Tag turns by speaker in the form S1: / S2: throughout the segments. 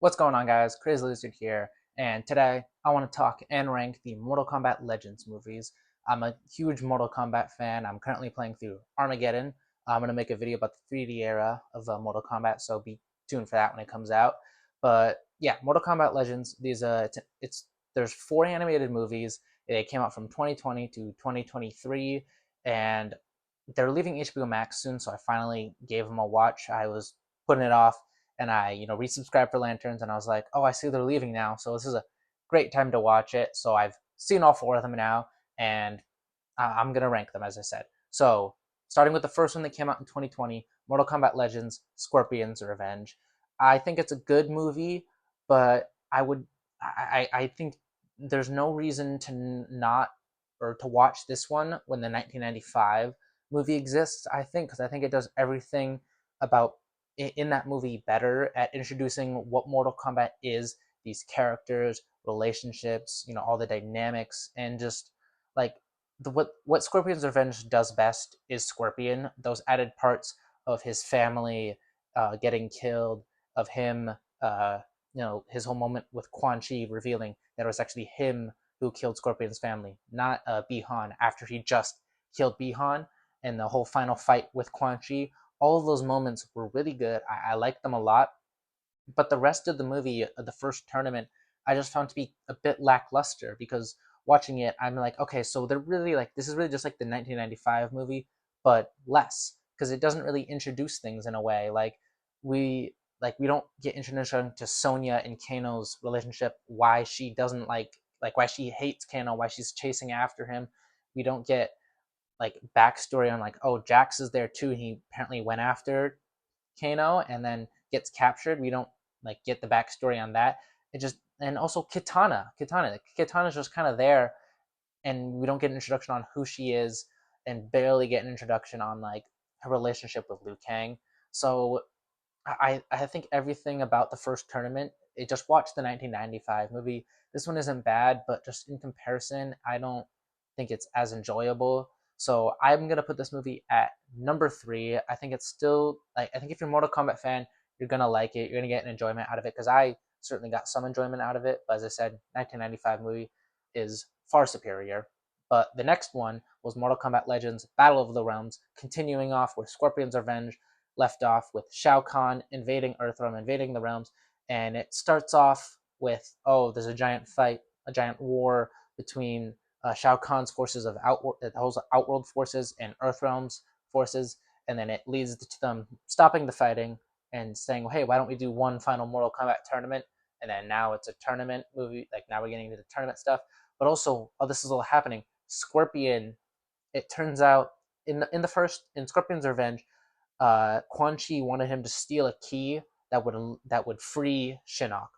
S1: What's going on, guys? Crazy Lizard here, and today I want to talk and rank the Mortal Kombat Legends movies. I'm a huge Mortal Kombat fan. I'm currently playing through Armageddon. I'm going to make a video about the 3D era of Mortal Kombat, so be tuned for that when it comes out. But yeah, Mortal Kombat Legends. There's four animated movies. They came out from 2020 to 2023, and they're leaving HBO Max soon, so I finally gave them a watch. I was putting it off, and I resubscribed for Lanterns, and I was like, oh, I see they're leaving now, so this is a great time to watch it. So I've seen all four of them now, and I'm gonna rank them as I said. So starting with the first one that came out in 2020, Mortal Kombat Legends: Scorpion's Revenge. I think it's a good movie, but I think there's no reason to not or to watch this one when the 1995 movie exists. I think because I think it does everything about in that movie better at introducing what Mortal Kombat is, these characters, relationships, all the dynamics, and just like what Scorpion's Revenge does best is Scorpion. Those added parts of his family getting killed, of him, his whole moment with Quan Chi revealing that it was actually him who killed Scorpion's family, not Bihan after he just killed Bihan, and the whole final fight with Quan Chi. All of those moments were really good. I liked them a lot, but the rest of the movie, the first tournament, I just found to be a bit lackluster because watching it, I'm like, okay, so they're really like this is really just like the 1995 movie, but less because it doesn't really introduce things in a way we we don't get introduction to Sonya and Kano's relationship, why she doesn't why she hates Kano, why she's chasing after him. We don't get backstory on oh, Jax is there too. He apparently went after Kano and then gets captured. We don't get the backstory on that. It just and also Kitana's just kind of there, and we don't get an introduction on who she is, and barely get an introduction on her relationship with Liu Kang. So I think everything about the first tournament. It just watched the 1995 movie. This one isn't bad, but just in comparison, I don't think it's as enjoyable. So I'm gonna put this movie at number three. I think it's still I think if you're a Mortal Kombat fan, you're gonna like it. You're gonna get an enjoyment out of it because I certainly got some enjoyment out of it. But as I said, 1995 movie is far superior. But the next one was Mortal Kombat Legends: Battle of the Realms, continuing off with Scorpion's Revenge left off with Shao Kahn invading Earthrealm, invading the realms, and it starts off with there's a giant fight, a giant war between Shao Kahn's forces of Outworld forces and Earthrealm's forces, and then it leads to them stopping the fighting and saying, well, hey, why don't we do one final Mortal Kombat tournament? And then now it's a tournament movie. Now we're getting into the tournament stuff, but also, this is all happening. Scorpion. It turns out in Scorpion's Revenge, Quan Chi wanted him to steal a key that would free Shinnok,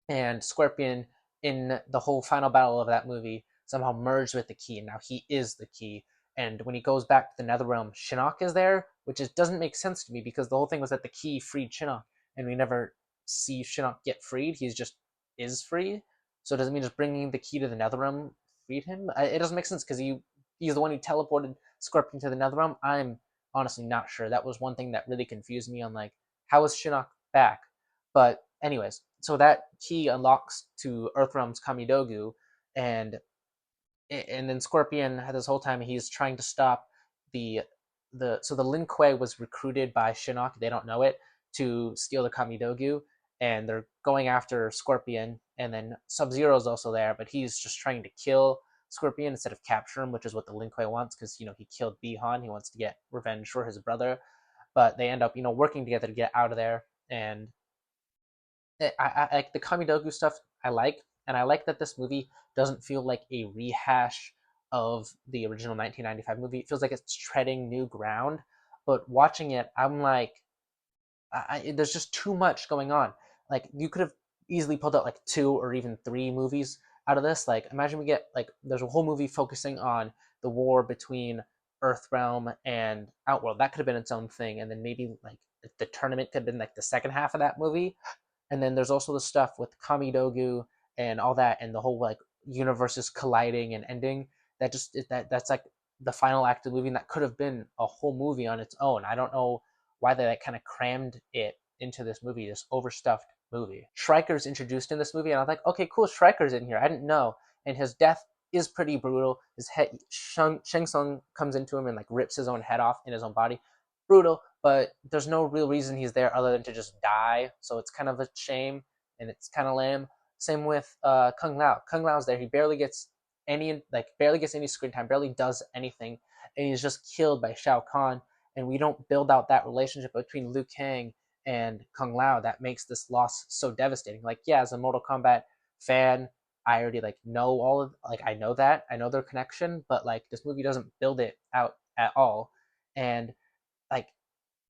S1: and Scorpion in the whole final battle of that movie somehow merged with the key, and now he is the key. And when he goes back to the Netherrealm, Shinnok is there, which just doesn't make sense to me because the whole thing was that the key freed Shinnok, and we never see Shinnok get freed. He's just is free. So does it mean just bringing the key to the Netherrealm freed him? It doesn't make sense because he's the one who teleported Scorpion to the Netherrealm. I'm honestly not sure. That was one thing that really confused me on how is Shinnok back? But anyways, so that key unlocks to Earthrealm's Kamidogu, and then Scorpion this whole time he's trying to stop the Lin Kuei was recruited by Shinnok. They don't know it to steal the Kamidogu, and they're going after Scorpion. And then Sub Zero is also there, but he's just trying to kill Scorpion instead of capture him, which is what the Lin Kuei wants because he killed Bihan. He wants to get revenge for his brother, but they end up working together to get out of there. And I like the Kamidogu stuff. And I like that this movie doesn't feel like a rehash of the original 1995 movie. It feels like it's treading new ground. But watching it, I'm like, there's just too much going on. You could have easily pulled out two or even three movies out of this. Imagine we get there's a whole movie focusing on the war between Earthrealm and Outworld. That could have been its own thing, and then maybe the tournament could have been the second half of that movie. And then there's also the stuff with Kamidogu and all that, and the whole universes colliding and ending. That's the final act of the movie, and that could have been a whole movie on its own. I don't know why they kind of crammed it into this movie, this overstuffed movie. Stryker's introduced in this movie, and I was like, okay, cool, Stryker's in here. I didn't know. And his death is pretty brutal. His head, Shang Tsung comes into him and like rips his own head off in his own body. Brutal, but there's no real reason he's there other than to just die. So it's kind of a shame, and it's kind of lame. Same with Kung Lao. Kung Lao's there. He barely gets any screen time, barely does anything, and he's just killed by Shao Kahn. And we don't build out that relationship between Liu Kang and Kung Lao that makes this loss so devastating. Like, yeah, as a Mortal Kombat fan, I already like know all of like I know their connection, but like this movie doesn't build it out at all, and like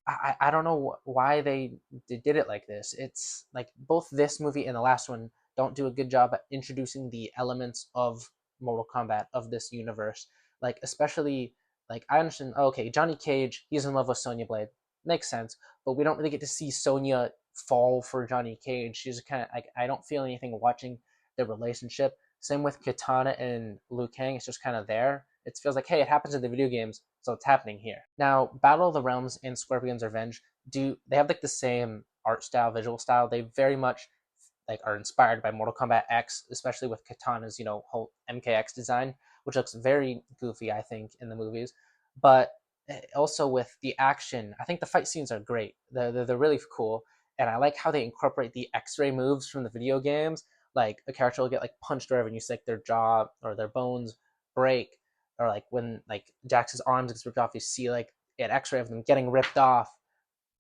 S1: I don't know why they did it like this. It's like both this movie and the last one don't do a good job at introducing the elements of Mortal Kombat of this universe. Like especially like I understand. Oh, okay, Johnny Cage, he's in love with Sonya Blade, makes sense. But we don't really get to see Sonya fall for Johnny Cage. She's kind of like I don't feel anything watching their relationship. Same with Katana and Liu Kang. It's just kind of there. It feels like, hey, it happens in the video games, so it's happening here. Now, Battle of the Realms and Scorpion's Revenge they have like the same art style, visual style. They very much like are inspired by Mortal Kombat X, especially with Katana's whole MKX design, which looks very goofy, I think, in the movies. But also with the action, I think the fight scenes are great. They're really cool, and I like how they incorporate the X-ray moves from the video games. Like a character will get like punched or whatever, and you see like their jaw or their bones break, or like when like Jax's arms gets ripped off, you see like an X-ray of them getting ripped off.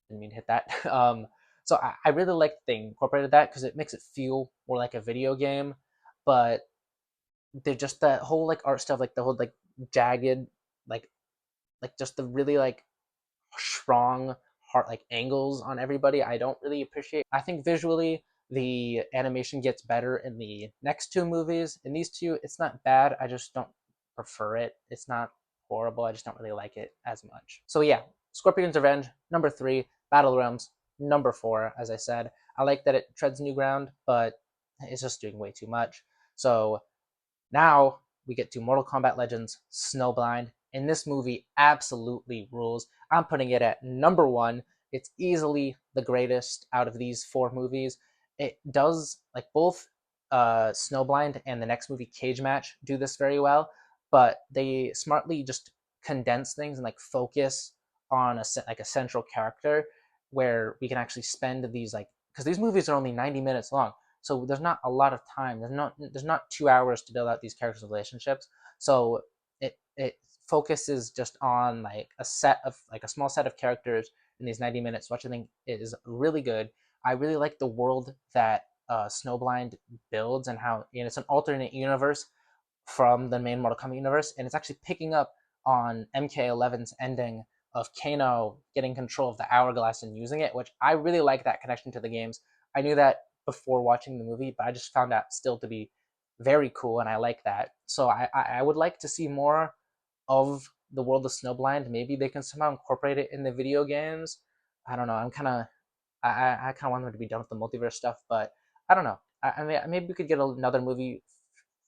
S1: Didn't mean to hit that. So I really like that they incorporated that because it makes it feel more like a video game, but they're just that whole like art stuff, like the whole like jagged, like just the really like strong heart like angles on everybody. I don't really appreciate. I think visually the animation gets better in the next two movies. In these two, it's not bad. I just don't prefer it. It's not horrible. I just don't really like it as much. So yeah, Scorpion's Revenge, number 3, Battle Realms, number 4, as I said. I like that it treads new ground, but it's just doing way too much. So now we get to Mortal Kombat Legends Snowblind, and this movie absolutely rules. I'm putting it at number 1. It's easily the greatest out of these 4 movies. It does, like both Snowblind and the next movie Cage Match do this very well, but they smartly just condense things and like focus on a central character where we can actually spend these like because these movies are only 90 minutes long, so there's not a lot of time. There's not 2 hours to build out these characters' relationships. So it focuses just on like a small set of characters in these 90 minutes, which I think is really good. I really like the world that Snowblind builds and how it's an alternate universe from the main Mortal Kombat universe, and it's actually picking up on MK11's ending of Kano getting control of the hourglass and using it, which I really like that connection to the games. I knew that before watching the movie, but I just found out still to be very cool, and I like that. So I would like to see more of the world of Snowblind. Maybe they can somehow incorporate it in the video games. I don't know. I kind of want them to be done with the multiverse stuff, but I don't know. I mean, maybe we could get another movie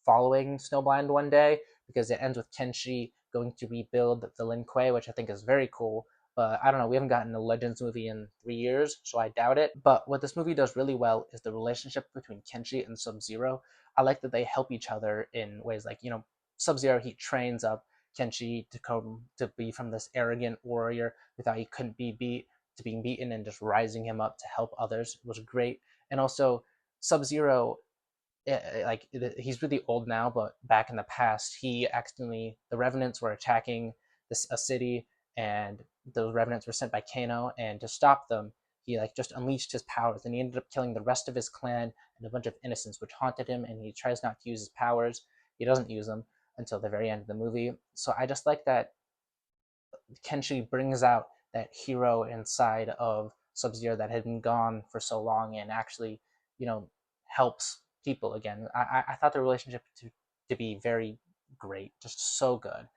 S1: following Snowblind one day because it ends with Kenshi going to rebuild the Lin Kuei, which I think is very cool. But I don't know, we haven't gotten a Legends movie in 3 years, so I doubt it. But what this movie does really well is the relationship between Kenshi and Sub Zero. I like that they help each other in ways like, Sub Zero, he trains up Kenshi to come to be from this arrogant warrior who thought he couldn't be beat to being beaten and just rising him up to help others was great. And also, Sub Zero like he's really old now, but back in the past, the revenants were attacking a city, and those revenants were sent by Kano, and to stop them, he like just unleashed his powers, and he ended up killing the rest of his clan and a bunch of innocents, which haunted him. And he tries not to use his powers. He doesn't use them until the very end of the movie. So I just like that Kenshi brings out that hero inside of Sub Zero that had been gone for so long, and actually, helps people again. I thought the relationship to be very great, just so good.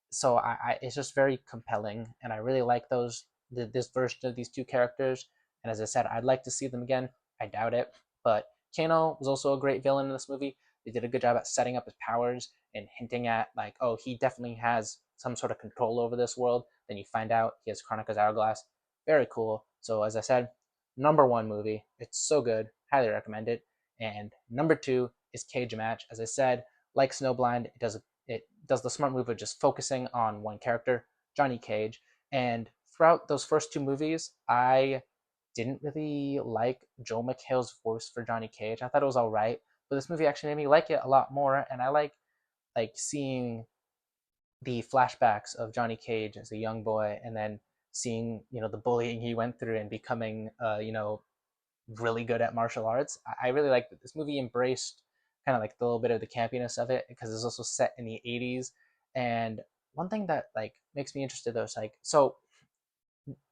S1: So it's just very compelling, and I really like this version of these two characters. And as I said, I'd like to see them again. I doubt it, but Kano was also a great villain in this movie. They did a good job at setting up his powers and hinting at like, oh, he definitely has some sort of control over this world. Then you find out he has Chronika's hourglass. Very cool. So as I said, number one movie. It's so good, highly recommend it. And number two is Cage Match. As I said, like Snowblind, it does the smart move of just focusing on one character, Johnny Cage. And throughout those first two movies, I didn't really like Joel McHale's voice for Johnny Cage. I thought it was all right, but this movie actually made me like it a lot more. And I like seeing the flashbacks of Johnny Cage as a young boy, and then seeing the bullying he went through and becoming really good at martial arts. I really like that this movie embraced kind of like the little bit of the campiness of it because it's also set in the 80s. And one thing that like makes me interested though is like so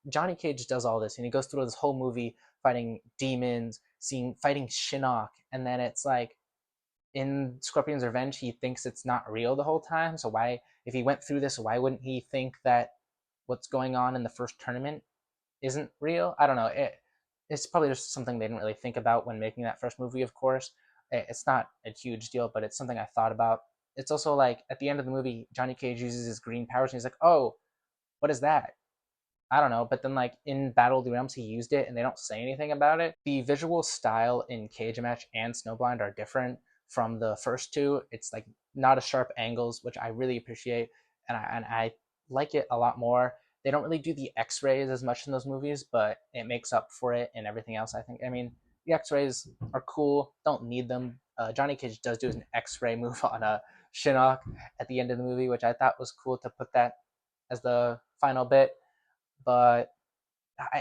S1: Johnny Cage does all this and he goes through this whole movie fighting demons, seeing fighting Shinnok, and then it's like in Scorpion's Revenge, he thinks it's not real the whole time. So why, if he went through this, why wouldn't he think that what's going on in the first tournament isn't real? I don't know. It's probably just something they didn't really think about when making that first movie. Of course, it's not a huge deal, but it's something I thought about. It's also like at the end of the movie, Johnny Cage uses his green powers, and he's like, "Oh, what is that?" I don't know, but then like in Battle of the Realms, he used it, and they don't say anything about it. The visual style in Cage Match and Snowblind are different from the first two. It's like not as sharp angles, which I really appreciate, and I like it a lot more. They don't really do the X-rays as much in those movies, but it makes up for it in everything else. I think. I mean, the X-rays are cool. Don't need them. Johnny Cage does do an X-ray move on a Shinnok at the end of the movie, which I thought was cool to put that as the final bit. But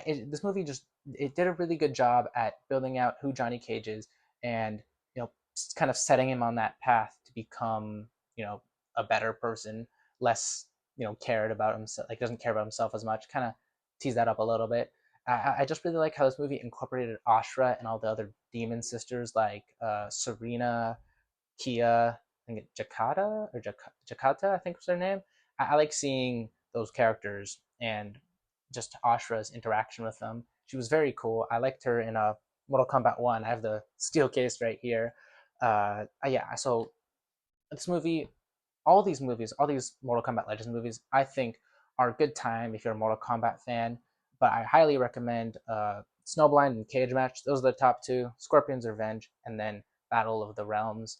S1: this movie just it did a really good job at building out who Johnny Cage is, and kind of setting him on that path to become a better person, less cared about himself, like doesn't care about himself as much. Kind of tease that up a little bit. I just really like how this movie incorporated Ashra and all the other demon sisters like Serena, Kia, I think Jakarta or Jakarta, I think was their name. I like seeing those characters and just Ashra's interaction with them. She was very cool. I liked her in Mortal Kombat 1. I have the steel case right here. Yeah, so this movie, all these Mortal Kombat Legends movies, I think are a good time if you're a Mortal Kombat fan. But I highly recommend Snowblind and Cage Match. Those are the top two. Scorpion's Revenge, and then Battle of the Realms.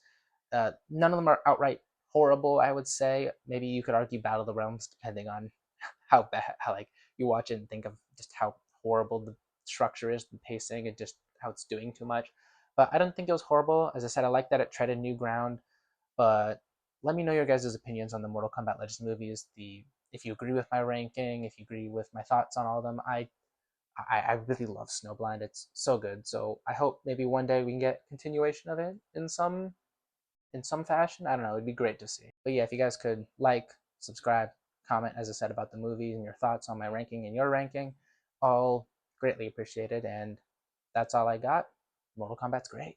S1: None of them are outright horrible, I would say. Maybe you could argue Battle of the Realms, depending on how bad, how like you watch it and think of just how horrible the structure is, the pacing, and just how it's doing too much. But I don't think it was horrible. As I said, I like that it treaded new ground. But let me know your guys' opinions on the Mortal Kombat Legends movies. The If you agree with my ranking, if you agree with my thoughts on all of them. I really love Snowblind. It's so good. So I hope maybe one day we can get continuation of it in some fashion. I don't know. It'd be great to see. But yeah, if you guys could like, subscribe, comment, as I said, about the movies and your thoughts on my ranking and your ranking, all greatly appreciated. And that's all I got. Mortal Kombat's great.